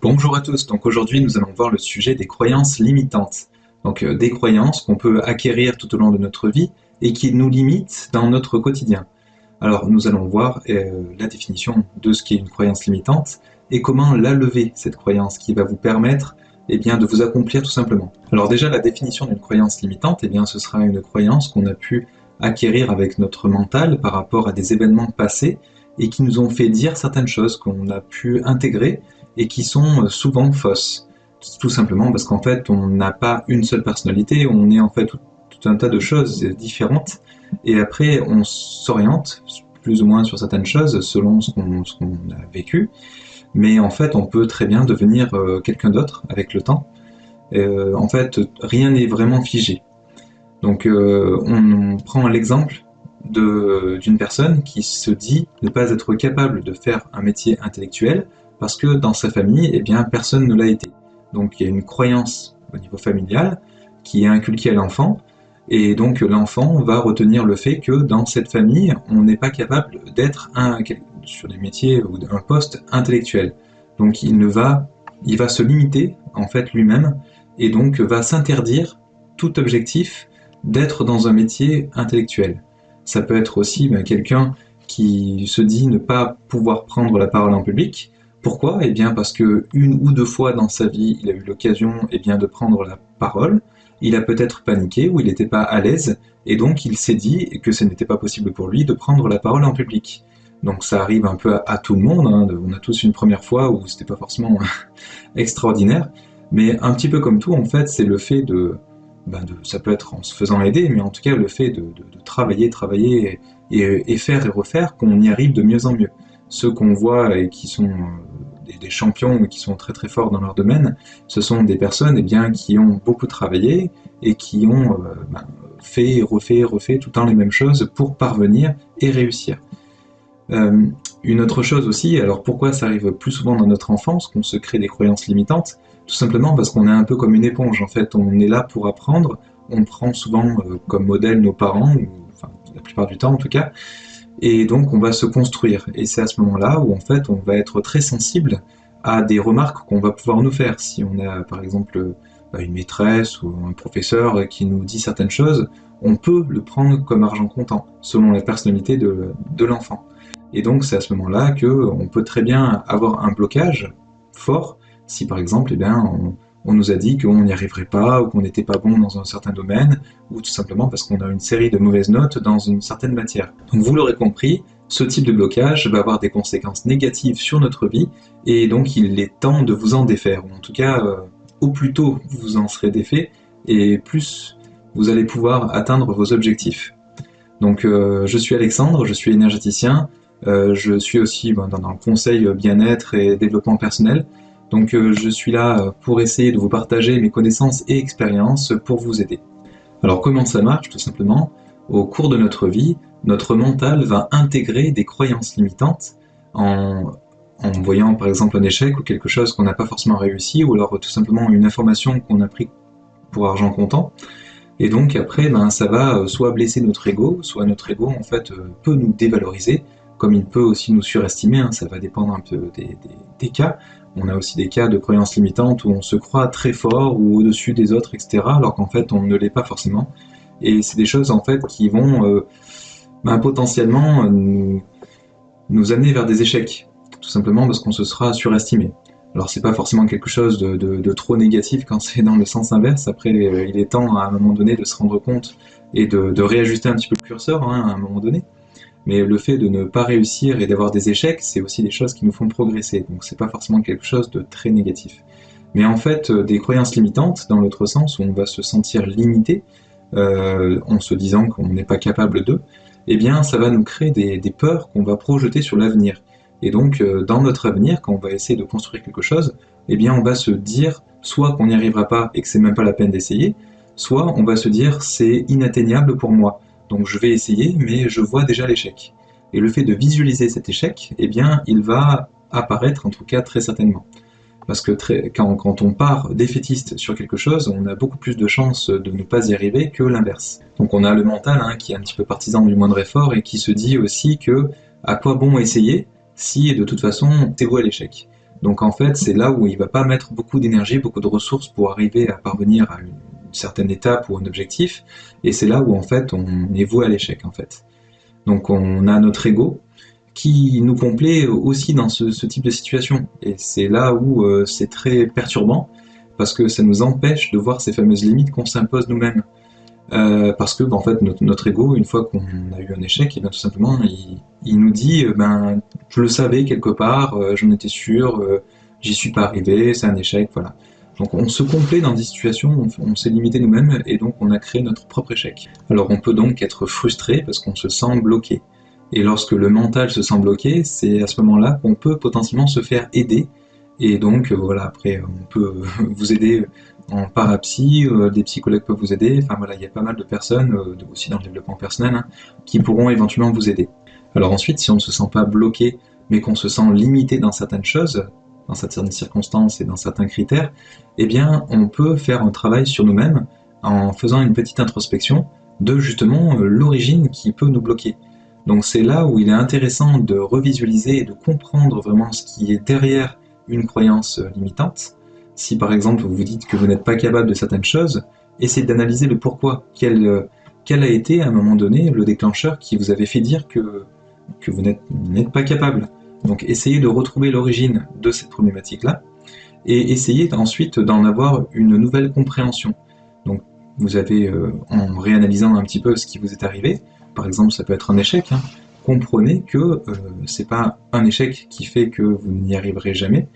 Bonjour à tous, donc aujourd'hui nous allons voir le sujet des croyances limitantes. Donc des croyances qu'on peut acquérir tout au long de notre vie et qui nous limitent dans notre quotidien. Alors nous allons voir la définition de ce qu'est une croyance limitante et comment la lever, cette croyance qui va vous permettre de vous accomplir tout simplement. Alors déjà la définition d'une croyance limitante, ce sera une croyance qu'on a pu acquérir avec notre mental par rapport à des événements passés et qui nous ont fait dire certaines choses qu'on a pu intégrer et qui sont souvent fausses. Tout simplement parce qu'en fait, on n'a pas une seule personnalité, on est en fait tout un tas de choses différentes, et après, on s'oriente plus ou moins sur certaines choses selon ce qu'on a vécu, mais en fait, on peut très bien devenir quelqu'un d'autre avec le temps. En fait, rien n'est vraiment figé. Donc, on prend l'exemple d'une personne qui se dit ne pas être capable de faire un métier intellectuel parce que dans sa famille, personne ne l'a été. Donc il y a une croyance au niveau familial qui est inculquée à l'enfant, et donc l'enfant va retenir le fait que dans cette famille, on n'est pas capable d'être sur des métiers ou un poste intellectuel. Donc il va se limiter en fait lui-même, et donc va s'interdire tout objectif d'être dans un métier intellectuel. Ça peut être aussi quelqu'un qui se dit ne pas pouvoir prendre la parole en public. Pourquoi? Parce que une ou deux fois dans sa vie, il a eu l'occasion de prendre la parole. Il a peut-être paniqué ou il n'était pas à l'aise, et donc il s'est dit que ce n'était pas possible pour lui de prendre la parole en public. Donc ça arrive un peu à tout le monde, hein. On a tous une première fois où c'était pas forcément extraordinaire, mais un petit peu comme tout, en fait, c'est le fait ça peut être en se faisant aider, mais en tout cas le fait de travailler et faire et refaire, qu'on y arrive de mieux en mieux. Ceux qu'on voit et qui sont des champions ou qui sont très très forts dans leur domaine, ce sont des personnes qui ont beaucoup travaillé et qui ont fait, refait tout le temps les mêmes choses pour parvenir et réussir. Une autre chose aussi, alors pourquoi ça arrive plus souvent dans notre enfance, qu'on se crée des croyances limitantes? Tout simplement parce qu'on est un peu comme une éponge, en fait, on est là pour apprendre, on prend souvent comme modèle nos parents, ou, enfin la plupart du temps en tout cas, et donc on va se construire. Et c'est à ce moment-là où en fait on va être très sensible à des remarques qu'on va pouvoir nous faire. Si on a par exemple une maîtresse ou un professeur qui nous dit certaines choses, on peut le prendre comme argent comptant, selon la personnalité de l'enfant. Et donc c'est à ce moment-là qu'on peut très bien avoir un blocage fort, si par exemple on nous a dit qu'on n'y arriverait pas, ou qu'on n'était pas bon dans un certain domaine, ou tout simplement parce qu'on a une série de mauvaises notes dans une certaine matière. Donc vous l'aurez compris, ce type de blocage va avoir des conséquences négatives sur notre vie, et donc il est temps de vous en défaire, ou en tout cas, au plus tôt vous en serez défait, et plus vous allez pouvoir atteindre vos objectifs. Donc je suis Alexandre, je suis énergéticien, je suis aussi dans le conseil bien-être et développement personnel. Donc je suis là pour essayer de vous partager mes connaissances et expériences pour vous aider. Alors comment ça marche? Tout simplement, au cours de notre vie, notre mental va intégrer des croyances limitantes en voyant par exemple un échec ou quelque chose qu'on n'a pas forcément réussi, ou alors tout simplement une information qu'on a pris pour argent comptant. Et donc après, ça va soit blesser notre ego, soit notre ego en fait peut nous dévaloriser, comme il peut aussi nous surestimer, hein, ça va dépendre un peu des cas. On a aussi des cas de croyances limitantes où on se croit très fort ou au-dessus des autres, etc., alors qu'en fait on ne l'est pas forcément. Et c'est des choses en fait qui vont potentiellement nous amener vers des échecs, tout simplement parce qu'on se sera surestimé. Alors c'est pas forcément quelque chose de trop négatif quand c'est dans le sens inverse. Après il est temps à un moment donné de se rendre compte et de réajuster un petit peu le curseur, hein, à un moment donné. Mais le fait de ne pas réussir et d'avoir des échecs, c'est aussi des choses qui nous font progresser, donc c'est pas forcément quelque chose de très négatif. Mais en fait, des croyances limitantes, dans l'autre sens, où on va se sentir limité, en se disant qu'on n'est pas capable d'eux, ça va nous créer des peurs qu'on va projeter sur l'avenir. Et donc, dans notre avenir, quand on va essayer de construire quelque chose, on va se dire soit qu'on n'y arrivera pas et que c'est même pas la peine d'essayer, soit on va se dire c'est inatteignable pour moi. Donc je vais essayer, mais je vois déjà l'échec. Et le fait de visualiser cet échec, il va apparaître en tout cas très certainement. Parce que quand on part défaitiste sur quelque chose, on a beaucoup plus de chances de ne pas y arriver que l'inverse. Donc on a le mental qui est un petit peu partisan du moindre effort et qui se dit aussi que à quoi bon essayer si de toute façon c'est voué à l'échec. Donc en fait, c'est là où il va pas mettre beaucoup d'énergie, beaucoup de ressources pour arriver à parvenir à une certaine étape ou un objectif, et c'est là où en fait on est voué à l'échec en fait. Donc on a notre ego qui nous complaît aussi dans ce type de situation, et c'est là où c'est très perturbant, parce que ça nous empêche de voir ces fameuses limites qu'on s'impose nous-mêmes. Parce que en fait notre ego, une fois qu'on a eu un échec, et bien tout simplement il nous dit ben je le savais quelque part, j'en étais sûr, j'y suis pas arrivé, c'est un échec, voilà. Donc on se complaît dans des situations, on s'est limité nous-mêmes et donc on a créé notre propre échec. Alors on peut donc être frustré parce qu'on se sent bloqué. Et lorsque le mental se sent bloqué, c'est à ce moment-là qu'on peut potentiellement se faire aider. Et donc voilà, après on peut vous aider en parapsy, des psychologues peuvent vous aider, enfin voilà, il y a pas mal de personnes, aussi dans le développement personnel, hein, qui pourront éventuellement vous aider. Alors ensuite, si on ne se sent pas bloqué, mais qu'on se sent limité dans certaines choses, dans certaines circonstances et dans certains critères, eh bien on peut faire un travail sur nous-mêmes en faisant une petite introspection de justement l'origine qui peut nous bloquer. Donc c'est là où il est intéressant de revisualiser et de comprendre vraiment ce qui est derrière une croyance limitante. Si par exemple vous vous dites que vous n'êtes pas capable de certaines choses, essayez d'analyser le pourquoi. Quel a été à un moment donné le déclencheur qui vous avait fait dire que vous n'êtes pas capable. Donc essayez de retrouver l'origine de cette problématique-là et essayez ensuite d'en avoir une nouvelle compréhension. Donc vous avez, en réanalysant un petit peu ce qui vous est arrivé, par exemple ça peut être un échec, hein, comprenez que c'est pas un échec qui fait que vous n'y arriverez jamais,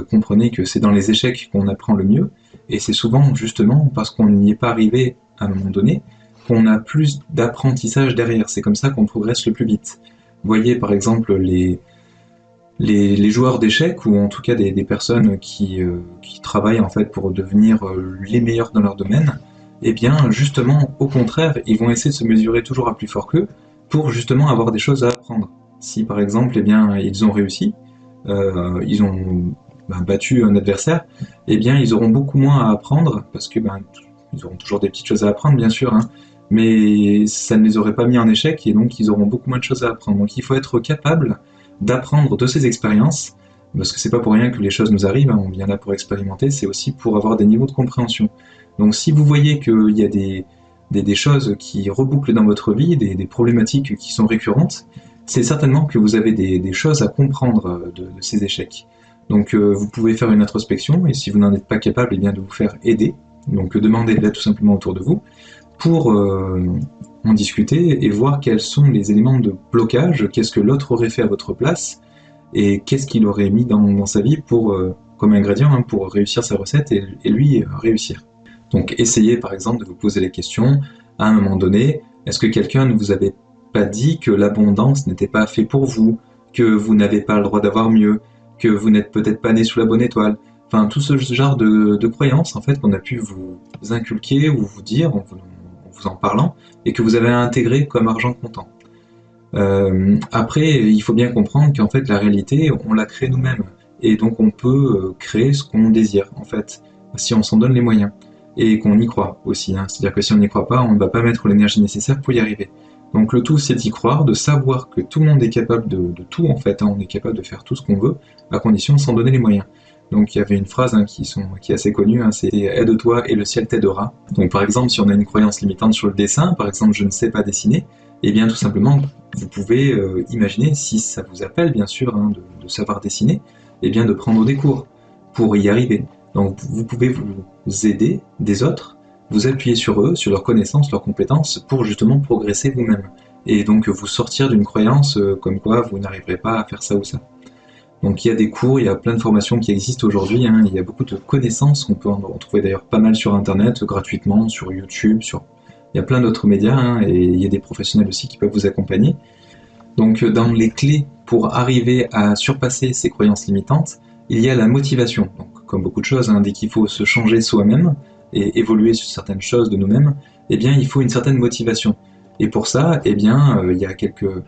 comprenez que c'est dans les échecs qu'on apprend le mieux, et c'est souvent justement parce qu'on n'y est pas arrivé à un moment donné qu'on a plus d'apprentissage derrière, c'est comme ça qu'on progresse le plus vite. Vous voyez par exemple les joueurs d'échecs, ou en tout cas des personnes qui travaillent en fait pour devenir les meilleurs dans leur domaine, et bien justement au contraire, ils vont essayer de se mesurer toujours à plus fort qu'eux pour justement avoir des choses à apprendre. Si par exemple eh bien, ils ont réussi, ils ont battu un adversaire, eh bien ils auront beaucoup moins à apprendre, parce que ils auront toujours des petites choses à apprendre bien sûr, hein, mais ça ne les aurait pas mis en échec, et donc ils auront beaucoup moins de choses à apprendre. Donc il faut être capable d'apprendre de ces expériences, parce que c'est pas pour rien que les choses nous arrivent, hein, on vient là pour expérimenter, c'est aussi pour avoir des niveaux de compréhension. Donc si vous voyez qu'il y a des choses qui rebouclent dans votre vie, des problématiques qui sont récurrentes, c'est certainement que vous avez des choses à comprendre de ces échecs. Donc vous pouvez faire une introspection, et si vous n'en êtes pas capable, eh bien de vous faire aider, donc demandez de l'aide tout simplement autour de vous, pour en discuter et voir quels sont les éléments de blocage, qu'est-ce que l'autre aurait fait à votre place, et qu'est-ce qu'il aurait mis dans sa vie pour, comme ingrédient, hein, pour réussir sa recette et lui réussir. Donc essayez par exemple de vous poser les questions, à un moment donné, est-ce que quelqu'un ne vous avait pas dit que l'abondance n'était pas fait pour vous, que vous n'avez pas le droit d'avoir mieux, que vous n'êtes peut-être pas né sous la bonne étoile, enfin tout ce genre de croyances en fait qu'on a pu vous inculquer ou vous dire en vous en parlant, et que vous avez intégré comme argent comptant. Après, il faut bien comprendre qu'en fait la réalité, on la crée nous-mêmes, et donc on peut créer ce qu'on désire en fait, si on s'en donne les moyens, et qu'on y croit aussi, hein. C'est-à-dire que si on n'y croit pas, on ne va pas mettre l'énergie nécessaire pour y arriver. Donc le tout c'est d'y croire, de savoir que tout le monde est capable de tout en fait, hein. On est capable de faire tout ce qu'on veut, à condition de s'en donner les moyens. Donc il y avait une phrase hein, qui est assez connue, hein, c'est « aide-toi et le ciel t'aidera ». Donc par exemple, si on a une croyance limitante sur le dessin, par exemple je ne sais pas dessiner, et bien tout simplement vous pouvez imaginer, si ça vous appelle bien sûr hein, de savoir dessiner, et bien de prendre des cours pour y arriver. Donc vous pouvez vous aider des autres, vous appuyer sur eux, sur leurs connaissances, leurs compétences, pour justement progresser vous-même. Et donc vous sortir d'une croyance comme quoi vous n'arriverez pas à faire ça ou ça. Donc il y a des cours, il y a plein de formations qui existent aujourd'hui, hein, il y a beaucoup de connaissances, on peut en trouver d'ailleurs pas mal sur internet, gratuitement, sur YouTube, il y a plein d'autres médias, hein, et il y a des professionnels aussi qui peuvent vous accompagner. Donc dans les clés pour arriver à surpasser ces croyances limitantes, il y a la motivation. Donc comme beaucoup de choses, hein, dès qu'il faut se changer soi-même et évoluer sur certaines choses de nous-mêmes, eh bien il faut une certaine motivation. Et pour ça, eh bien il y a quelques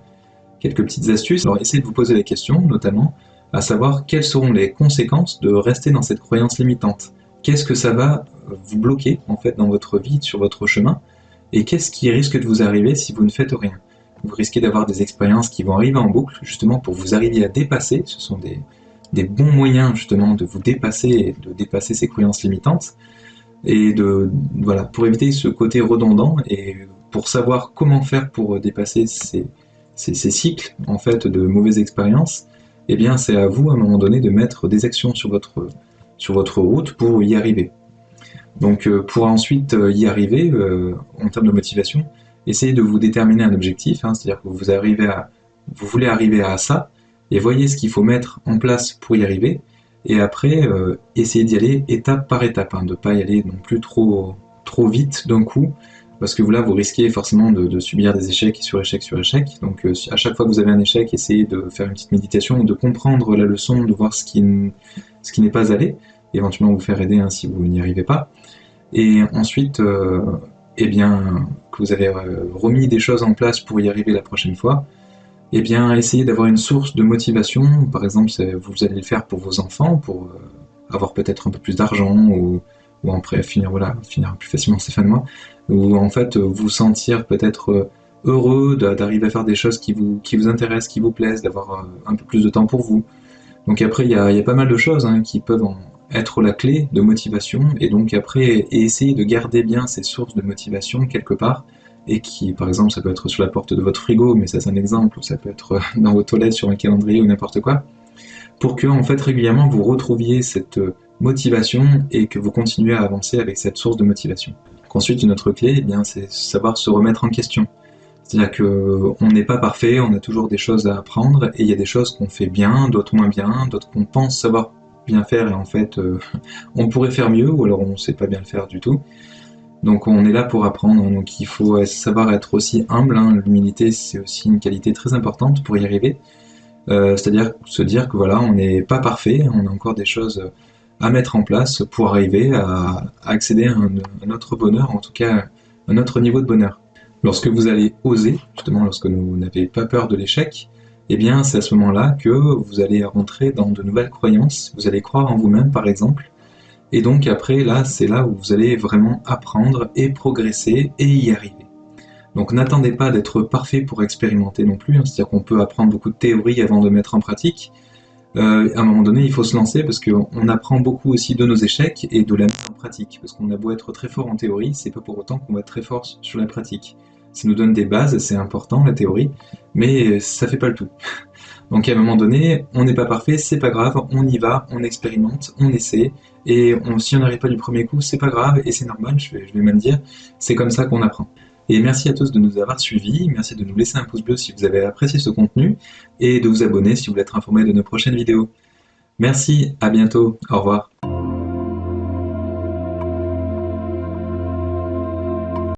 petites astuces. Alors essayez de vous poser la question, notamment, à savoir quelles seront les conséquences de rester dans cette croyance limitante. Qu'est-ce que ça va vous bloquer en fait dans votre vie, sur votre chemin, et qu'est-ce qui risque de vous arriver si vous ne faites rien. Vous risquez d'avoir des expériences qui vont arriver en boucle, justement pour vous arriver à dépasser, ce sont des bons moyens justement de vous dépasser et de dépasser ces croyances limitantes, et voilà, pour éviter ce côté redondant et pour savoir comment faire pour dépasser ces cycles en fait de mauvaises expériences, eh bien c'est à vous à un moment donné de mettre des actions sur votre route pour y arriver. Donc pour ensuite y arriver, en termes de motivation, essayez de vous déterminer un objectif, hein, c'est-à-dire que vous voulez arriver à ça, et voyez ce qu'il faut mettre en place pour y arriver, et après essayez d'y aller étape par étape, hein, de ne pas y aller non plus trop vite d'un coup, parce que là vous risquez forcément de subir des échecs sur échec sur échec, donc à chaque fois que vous avez un échec, essayez de faire une petite méditation, de comprendre la leçon, de voir ce qui n'est pas allé, éventuellement vous faire aider hein, si vous n'y arrivez pas. Et ensuite, eh bien, que vous avez remis des choses en place pour y arriver la prochaine fois, eh bien, essayez d'avoir une source de motivation. Par exemple, vous allez le faire pour vos enfants, pour avoir peut-être un peu plus d'argent, ou après finir plus facilement ces fins de mois, ou en fait vous sentir peut-être heureux d'arriver à faire des choses qui vous intéressent, qui vous plaisent, d'avoir un peu plus de temps pour vous. Donc après, il y a pas mal de choses hein, qui peuvent être la clé de motivation, et donc après, essayer de garder bien ces sources de motivation quelque part, et qui, par exemple, ça peut être sur la porte de votre frigo, mais ça c'est un exemple, ou ça peut être dans vos toilettes, sur un calendrier, ou n'importe quoi, pour que, en fait, régulièrement, vous retrouviez cette motivation, et que vous continuez à avancer avec cette source de motivation. Donc ensuite, une autre clé, eh bien, c'est savoir se remettre en question. C'est-à-dire qu'on n'est pas parfait, on a toujours des choses à apprendre, et il y a des choses qu'on fait bien, d'autres moins bien, d'autres qu'on pense savoir bien faire, et en fait, on pourrait faire mieux, ou alors on ne sait pas bien le faire du tout. Donc on est là pour apprendre, hein, donc il faut savoir être aussi humble, hein. L'humilité c'est aussi une qualité très importante pour y arriver. C'est-à-dire se dire que voilà, on n'est pas parfait, on a encore des choses à mettre en place pour arriver à accéder à un autre bonheur, en tout cas un autre niveau de bonheur. Lorsque vous allez oser, justement lorsque vous n'avez pas peur de l'échec, eh bien c'est à ce moment-là que vous allez rentrer dans de nouvelles croyances, vous allez croire en vous-même par exemple, et donc après là c'est là où vous allez vraiment apprendre et progresser et y arriver. Donc n'attendez pas d'être parfait pour expérimenter non plus, hein. C'est-à-dire qu'on peut apprendre beaucoup de théories avant de mettre en pratique. À un moment donné, il faut se lancer parce qu'on apprend beaucoup aussi de nos échecs et de la mise en pratique. Parce qu'on a beau être très fort en théorie, c'est pas pour autant qu'on va être très fort sur la pratique. Ça nous donne des bases, c'est important la théorie, mais ça fait pas le tout. Donc à un moment donné, on n'est pas parfait, c'est pas grave, on y va, on expérimente, on essaie, et si on n'arrive pas du premier coup, c'est pas grave, et c'est normal, je vais même dire, c'est comme ça qu'on apprend. Et merci à tous de nous avoir suivis, merci de nous laisser un pouce bleu si vous avez apprécié ce contenu, et de vous abonner si vous voulez être informé de nos prochaines vidéos. Merci, à bientôt, au revoir.